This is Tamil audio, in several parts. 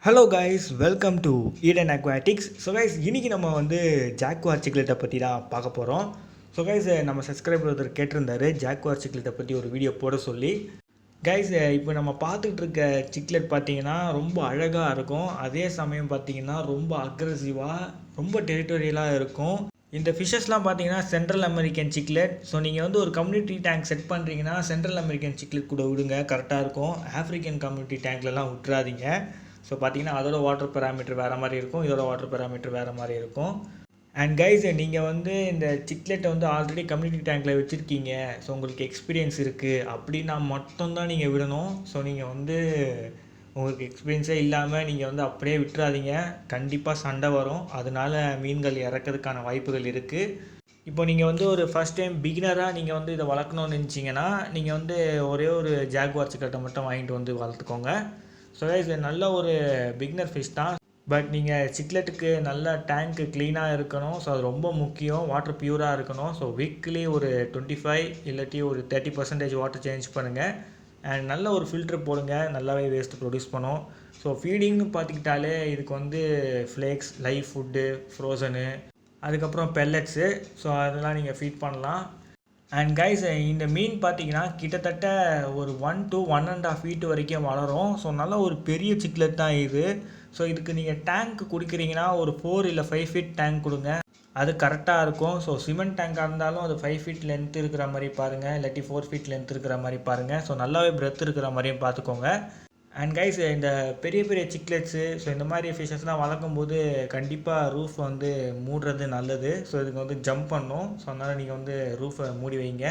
Hello guys, welcome to Eden aquatics. So guys, இன்றைக்கி நம்ம வந்து ஜாக்வார் சிக்லெட்டை பற்றி தான் பார்க்க போகிறோம். ஸோ கைஸ், நம்ம சப்ஸ்கிரைபர் ஒருத்தர் கேட்டிருந்தாரு ஜாக்வார் சிக்லெட்டை பற்றி ஒரு வீடியோ போட சொல்லி. கைஸ், இப்போ நம்ம பார்த்துக்கிட்டு இருக்க சிக்லெட் பார்த்தீங்கன்னா ரொம்ப அழகாக இருக்கும். அதே சமயம் பார்த்தீங்கன்னா ரொம்ப அக்ரெசிவாக, ரொம்ப டெரிட்டோரியலாக இருக்கும். இந்த ஃபிஷ்ஷஸ்லாம் பார்த்தீங்கன்னா சென்ட்ரல் அமெரிக்கன் சிக்லெட். ஸோ நீங்கள் வந்து ஒரு கம்யூனிட்டி டேங்க் செட் பண்ணுறீங்கன்னா சென்ட்ரல் அமெரிக்கன் சிக்லெட் கூட விடுங்க, கரெக்டாக இருக்கும். ஆஃப்ரிக்கன் கம்யூனிட்டி டேங்க்லலாம் விட்டுறாதீங்க. ஸோ பார்த்தீங்கன்னா அதோட வாட்டர் பேராமீட்டர் வேறு மாதிரி இருக்கும், இதோட வாட்டர் பேராமீட்டர் வேறு மாதிரி இருக்கும். அண்ட் கைஸ், நீங்கள் வந்து இந்த சிக்லெட்டை வந்து ஆல்ரெடி கம்யூனிட்டி டேங்க்கில் வச்சுருக்கீங்க, ஸோ உங்களுக்கு எக்ஸ்பீரியன்ஸ் இருக்குது அப்படின்னா மட்டும்தான் நீங்கள் விடணும். ஸோ நீங்கள் வந்து உங்களுக்கு எக்ஸ்பீரியன்ஸே இல்லாமல் நீங்கள் வந்து அப்படியே விட்டுறாதீங்க, கண்டிப்பாக சண்டை வரும். அதனால மீன்கள் இறக்கிறதுக்கான வாய்ப்புகள் இருக்குது. இப்போ நீங்கள் வந்து ஒரு ஃபஸ்ட் டைம் பிகினராக நீங்கள் வந்து இதை வளர்க்கணும்னு நினச்சிங்கன்னா நீங்கள் வந்து ஒரே ஒரு ஜாக்வார் சிக்லெட்டை மட்டும் வாங்கிட்டு வந்து வளர்த்துக்கோங்க. ஸோ இது நல்ல ஒரு பிகினர் ஃபிஷ் தான். பட் நீங்கள் சிக்லெட்டுக்கு நல்ல டேங்க்கு க்ளீனாக இருக்கணும். ஸோ அது ரொம்ப முக்கியம். வாட்டர் பியூராக இருக்கணும். ஸோ வீக்லி ஒரு 25 இல்லாட்டி ஒரு 30% வாட்டர் சேஞ்ச் பண்ணுங்கள். அண்ட் நல்ல ஒரு ஃபில்ட்ரு போடுங்க, நல்லாவே வேஸ்ட்டு ப்ரொடியூஸ் பண்ணும். ஸோ ஃபீடிங்னு பார்த்துக்கிட்டாலே இதுக்கு வந்து ஃப்ளேக்ஸ், லைவ் ஃபுட்டு, ஃப்ரோசனு, அதுக்கப்புறம் பெல்லட்ஸு, ஸோ அதெல்லாம் நீங்கள் ஃபீட் பண்ணலாம். அண்ட் கைஸ், இந்த மீன் பார்த்தீங்கன்னா கிட்டத்தட்ட ஒரு 1 to 1.5 feet வரைக்கும் வளரும். ஸோ நல்ல ஒரு பெரிய சிக்லெட் தான் இது. ஸோ இதுக்கு நீங்கள் டேங்க் குடிக்கிறீங்கன்னா ஒரு 4 இல்லை 5 feet டேங்க் கொடுங்க, அது கரெக்டாக இருக்கும். ஸோ சிமெண்ட் டேங்காக இருந்தாலும் அது 5 feet லென்த் இருக்கிற மாதிரி பாருங்கள், இல்லாட்டி 4 feet லென்த் இருக்கிற மாதிரி பாருங்கள். ஸோ நல்லாவே பிரெத் இருக்கிற மாதிரியும் பார்த்துக்கோங்க. அண்ட் கைஸ், இந்த பெரிய பெரிய சிக்லெட்ஸு, ஸோ இந்த மாதிரி ஃபிஷ்ஷஸ்லாம் வளர்க்கும்போது கண்டிப்பாக ரூஃப் வந்து மூடுறது நல்லது. ஸோ இதுக்கு வந்து ஜம்ப் பண்ணும். ஸோ அதனால் நீங்கள் வந்து ரூஃபை மூடி வைங்க.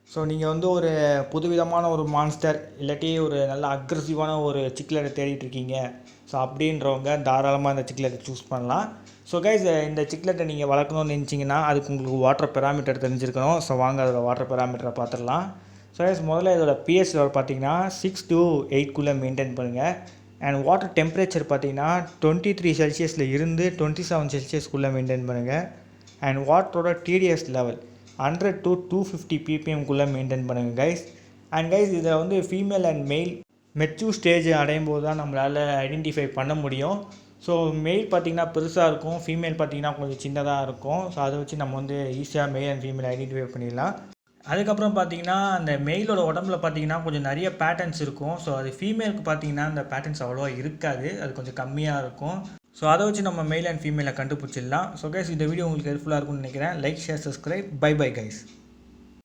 ஸோ நீங்கள் வந்து ஒரு புதுவிதமான ஒரு மான்ஸ்டர் இல்லாட்டி ஒரு நல்ல அக்ரெசிவான ஒரு சிக்லெட்டை தேடிட்டுருக்கீங்க, ஸோ அப்படின்றவங்க தாராளமாக இந்த சிக்லெட்டை சூஸ் பண்ணலாம். ஸோ கைஸ், இந்த சிக்லெட்டை நீங்கள் வளர்க்கணும்னு நினச்சிங்கன்னா அதுக்கு உங்களுக்கு வாட்டர் பெராமீட்டர் தெரிஞ்சிருக்கணும். ஸோ வாங்க அதோட வாட்டர் பெராமீட்டரை பார்த்துடலாம். ஸோ கைஸ், முதல்ல இதோட pH லெவல் பார்த்தீங்கன்னா 6 to 8 மெயின்டைன் பண்ணுங்கள். அண்ட் வாட்டர் டெம்பரேச்சர் பார்த்தீங்கன்னா 23 செல்சியஸில் இருந்து 27 செல்சியஸ்க்குள்ளே மெயின்டைன் பண்ணுங்கள். அண்ட் வாட்டரோட TDS level 100 to 250 ppm maintain பண்ணுங்கள் கைஸ். அண்ட் கைஸ், இதில் வந்து female and male mature stage அடையும் போது தான் நம்மளால் ஐடென்டிஃபை பண்ண முடியும். ஸோ மெயில் பார்த்திங்கன்னா பெருசாக இருக்கும், ஃபீமேல் பார்த்திங்கன்னா கொஞ்சம் சின்னதாக இருக்கும். ஸோ அதை வச்சு நம்ம வந்து ஈஸியாக மெயில் அண்ட் ஃபீமேல் ஐடென்டிஃபை பண்ணிடலாம். அதுக்கப்புறம் பார்த்தீங்கன்னா அந்த மெயிலோட உடம்புல பார்த்தீங்கன்னா கொஞ்சம் நிறைய பேட்டர்ன்ஸ் இருக்கும். ஸோ அது ஃபீமேலுக்கு பார்த்தீங்கன்னா அந்த பேட்டர்ன்ஸ் அவ்வளோவா இருக்காது, அது கொஞ்சம் கம்மியாக இருக்கும். ஸோ அதை வச்சு நம்ம மெயில் அண்ட் ஃபீமேலை கண்டுபிடிச்சிடலாம். ஸோ கைஸ், இந்த வீடியோ உங்களுக்கு ஹெல்ப்ஃபுல்லாக இருக்கும்னு நினைக்கிறேன். Like, share, subscribe. Bye bye guys.